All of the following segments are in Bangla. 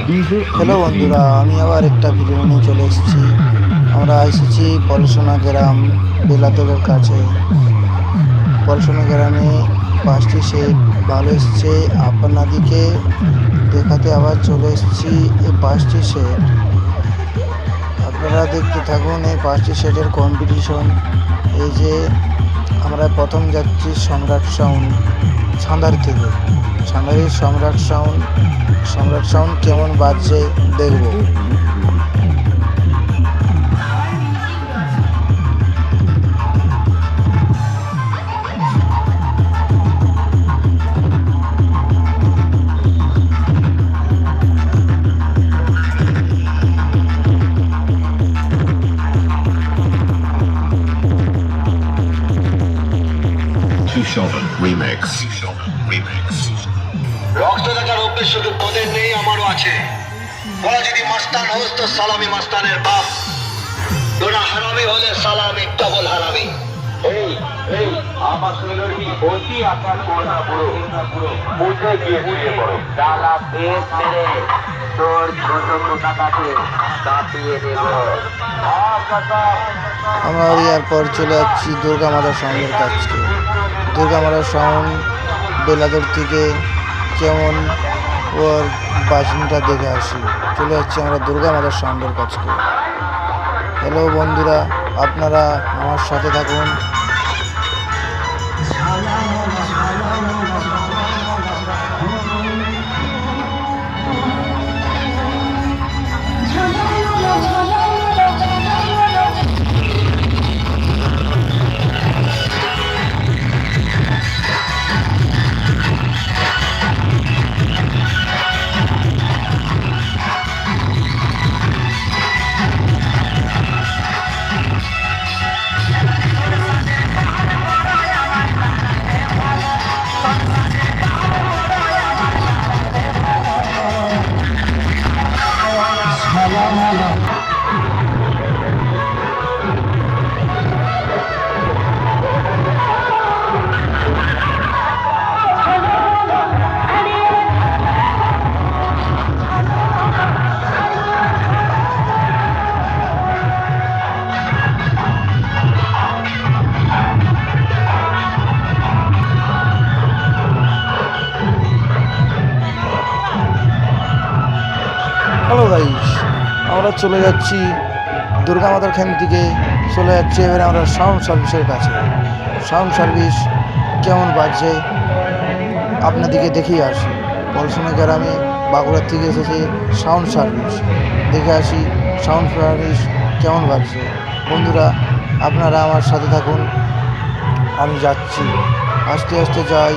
হ্যালো বন্ধুরা, আমি আবার একটা ভিডিও নিয়ে চলে এসেছি। আমরা এসেছি পলসোনা গ্রাম বেলাতলের কাছে। পলসোনা গ্রামে 5টি সেট ভালো এসছে, আপনাদিকে দেখাতে আবার চলে এসেছি এই 5টি সেট। আপনারা দেখতে থাকুন এই 5টি সেটের কম্পিটিশন। এই যে আমরা প্রথম যাচ্ছি সম্রাট সাউন্ড ছাঁদার থেকে। ছাঁদারির সম্রাট সাউন্ড কেমন বাজছে দেখবো। রক্ত দেখার অভ্যেস শুধু তোদের নেই, আমারও আছে। বলা যদি মাস্তান হোস তো সালামি মাস্তানের বাপ। তোরা হারামি হলে সালামি ডবল হারামি। এই এই আমার কি অতি আকার করোনা পুরো বুঝে গিয়ে শুয়ে পড়ো। ডালা পেট মেরে তোর ছোট কোটাটাকে কাটিয়ে দেব। আমরা এরপর চলে যাচ্ছি দুর্গা মাতার সাউন্ডের কাছে। দুর্গা মাতার সাউন্ড বেলাদর থেকে কেমন ওর বাজনটা দেখে আসি। চলে যাচ্ছি আমরা দুর্গা মাতার সাউন্ডের কাছে। হ্যালো বন্ধুরা, আপনারা আমার সাথে থাকুন। হ্যালো গাইস, আমরা চলে যাচ্ছি দুর্গা মাতার খান থেকে। চলে যাচ্ছি এবারে আমরা সাউন্ড সার্ভিসের কাছে। সাউন্ড সার্ভিস কেমন বাজছে আপনাদেরকে দেখিয়ে আসি। পলসোনা গ্রামে বাঁকুড়ার থেকে এসেছে সাউন্ড সার্ভিস, দেখে আসি সাউন্ড সার্ভিস কেমন বাজছে। বন্ধুরা আপনারা আমার সাথে থাকুন, আমি যাচ্ছি আস্তে আস্তে যাই,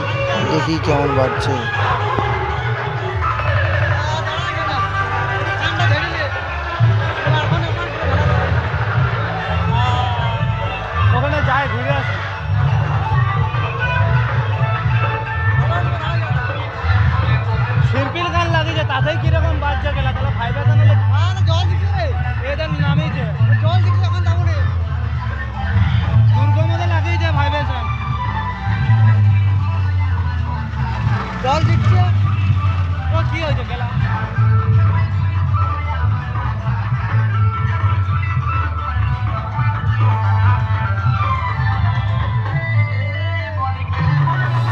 দেখি কেমন বাজছে। শিল্পীর গান লাগিয়েছে তাতেই কিরকম বাজছে গেলা তাহলে ভাইব্রেশন হলে জল দিচ্ছে রে এদের নামিয়েছে জল দিচ্ছে এখন যাবো রে দুর্গম মধ্যে লাগিয়েছে ভাইব্রেশন জল দিচ্ছে ও কি হয়েছে গেলা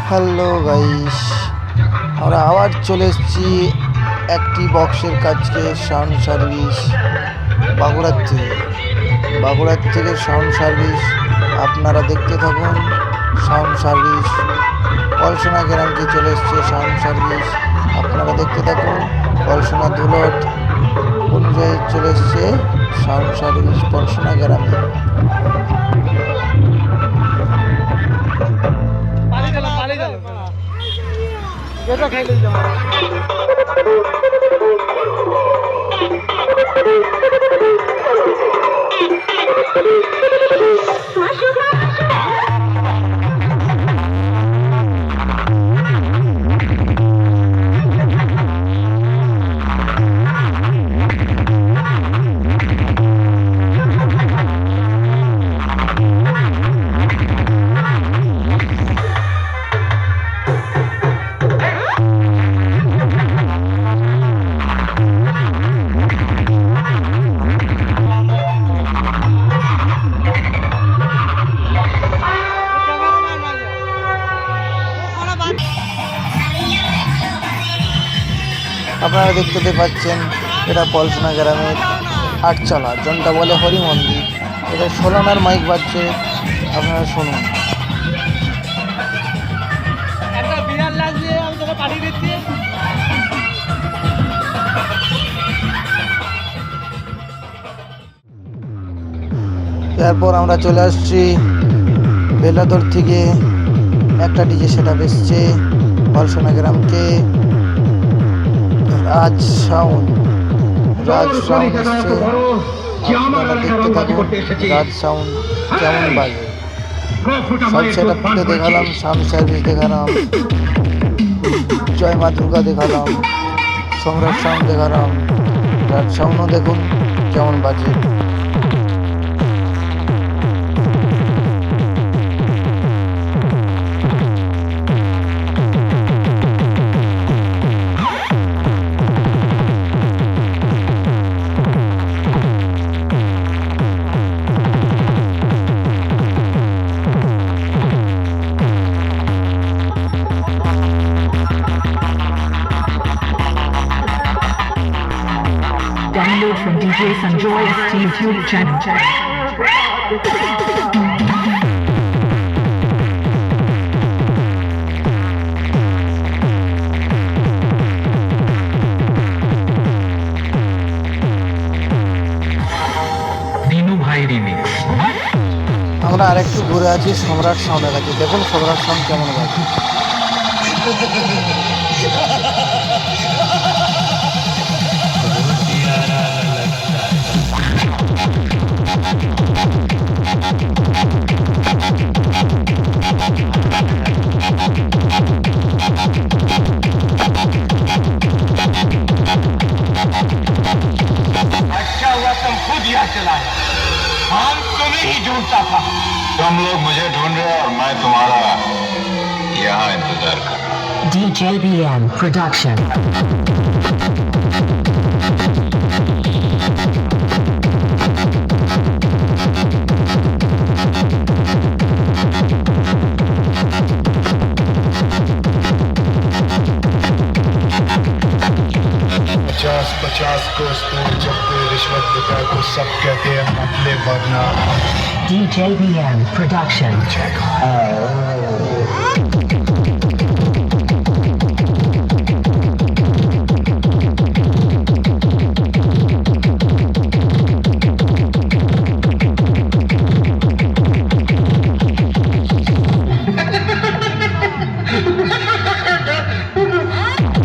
হ্যালো গাইস, আমরা আবার চলে এসেছি একটি বক্সের কাছে। সাউন্ড সার্ভিস বাঁকুড়ার থেকে সাউন্ড সার্ভিস আপনারা দেখতে থাকুন। সাউন্ড সার্ভিস পলসোনা গ্রামকে চলে এসছে সাউন্ড সার্ভিস, আপনারা দেখতে থাকুন। পলসোনা ধুলট অনুযায়ী চলে এসছে সাউন্ড সার্ভিস পলসোনা গ্রামে। এটা খেলে যাও আপনারা দেখতে পাচ্ছেন এটা পলসনা গ্রামের আটচালা, যেটা বলে হরি মন্দির। এটা সোলানার মাইক বাজছে, আপনারা শুনুন। একটা বিড়াল লাগছে, আমি তোকে পাঠিয়ে দিচ্ছি। এরপর আমরা চলে আসছি বেলাদর থেকে একটা ডিজে সেটআপ এসছে পলসনা গ্রামকে, রাজ সাউন্ড এসছে। আপনারা দেখতে থাকুন রাজ সাউন্ড কেমন বাজে। সব সেটআপ থেকে দেখালাম, সাউন্ড সার্ভিস দেখালাম, জয় মা দুর্গা দেখালাম, সম্রাট সাউন্ড দেখালাম, রাজ সাউন্ডও দেখুন কেমন বাজে। Download from DJ Sanjoy's YouTube channel. Dinu Bhai Remix. আমরা আরেকটু ঘুরে আছি সম্রাট সাউন্ডের কাছে, দেখুন সম্রাট সাউন্ড কেমন বাজে। अच्छा हुआ तुम खुद यहाँ चलाए, हम तुम्हें ही ढूंढता था। तुम लोग मुझे ढूंढ रहे और मैं तुम्हारा यहाँ इंतजार कर रहा हूँ। DJBN Production. पचास को स्टोर जब कोई रिश्वत देता है तो सब कहते हैं मतले भरना। DJBN Production.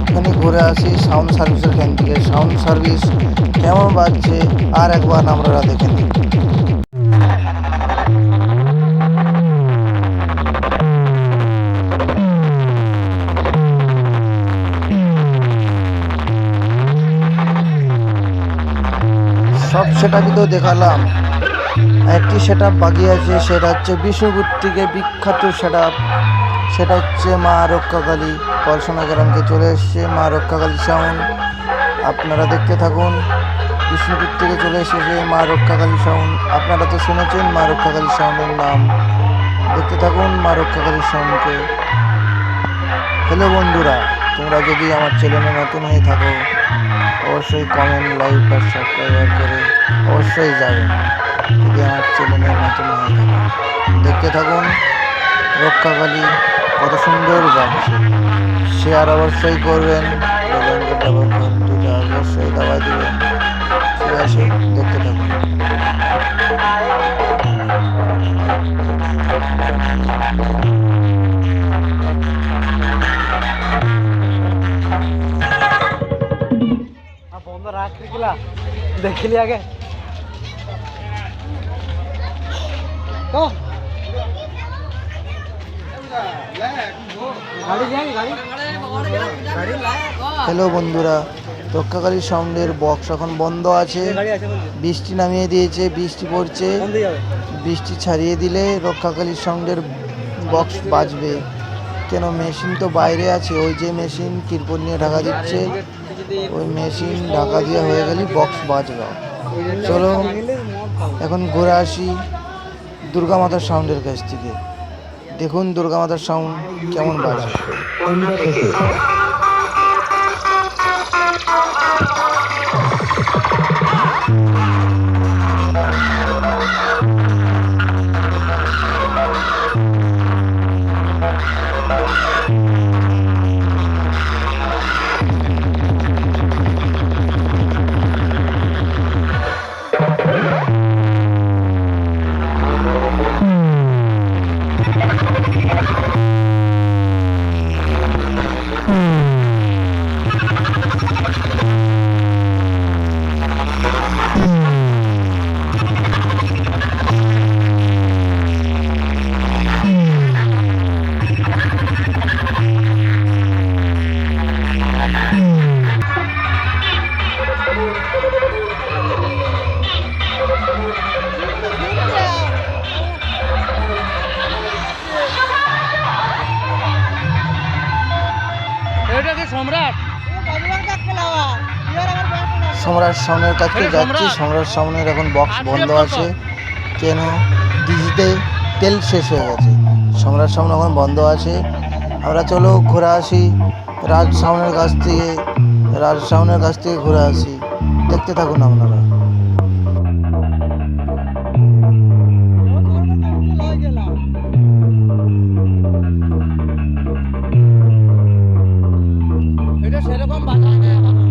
এখানে ঘুরে আসি সাউন্ড সার্ভিসের এখান থেকে, সাউন্ড সার্ভিস কেমন বাজছে আর একবার আপনারা দেখে নিন। সব সেটআপই তো দেখালাম, একটি সেটআপ বাকি আছে, সেটা হচ্ছে বিষ্ণুপুর থেকে বিখ্যাত সেটআপ, সেটা হচ্ছে মা রক্ষাকালী। পলসনা গ্রামকে চলে এসছে মা রক্ষাকালী সাউন্ড, আপনারা দেখতে থাকুন। বিষ্ণুপুর থেকে চলে এসেছে মা রক্ষাকালী সাউন্ড, আপনারা তো শুনেছেন মা রক্ষাকালী সাউন্ডের নাম, দেখতে থাকুন মা রক্ষাকালী সাউন্ডকে। হ্যালো বন্ধুরা, তোমরা যদি আমার চ্যানেলে নতুন হয়ে থাকো অবশ্যই কমেন্ট, লাইক আর সাবস্ক্রাইব করে অবশ্যই যাবেন। যদি আমার চ্যানেলে নতুন হয়ে থাকো দেখতে থাকুন রক্ষাকালী কত সুন্দর বাজছে। শেয়ার অবশ্যই করবেন, ঘন্টুটা অবশ্যই দাবাই দেবেন। ঠিক আছে, দেখতে থাকুন। বন্ধ রাখ কিলা দেখিলি আগে তো হ্যালো বন্ধুরা, রক্ষাকালী সাউন্ডের বক্স এখন বন্ধ আছে, বৃষ্টি নামিয়ে দিয়েছে, বৃষ্টি পড়ছে, বৃষ্টি ছাড়িয়ে দিলে রক্ষাকালী সাউন্ডের বক্স বাজবে। কেন মেশিন তো বাইরে আছে, ওই যে মেশিন কিরপন নিয়ে ঢাকা দিচ্ছে, ওই মেশিন ঢাকা দেওয়া হয়ে গেলে বক্স বাজবে। চলো এখন ঘুরে আসি দুর্গা মাতার সাউন্ডের কাছ থেকে, দেখুন দুর্গা মাতার সাউন্ড কেমন বাজে। এটা কি সম্রাট? সম্রাট সামনের কাছে এটা যাচ্ছি। সম্রাট। সম্রাট সামনের এখন বক্স আজকে বন্ধ কত? আছে, কেন ডিজিতে তেল শেষ হয়ে গেছে। সম্রাট সামনে এখন বন্ধ আছে। আমরা চলো ঘুরে আসি রাজ সামনের কাছ থেকে, রাজ সামনের কাছ থেকে ঘুরে আসি। দেখতে থাকুন আপনারা। এটা সেরকম বাজায় না এখনো।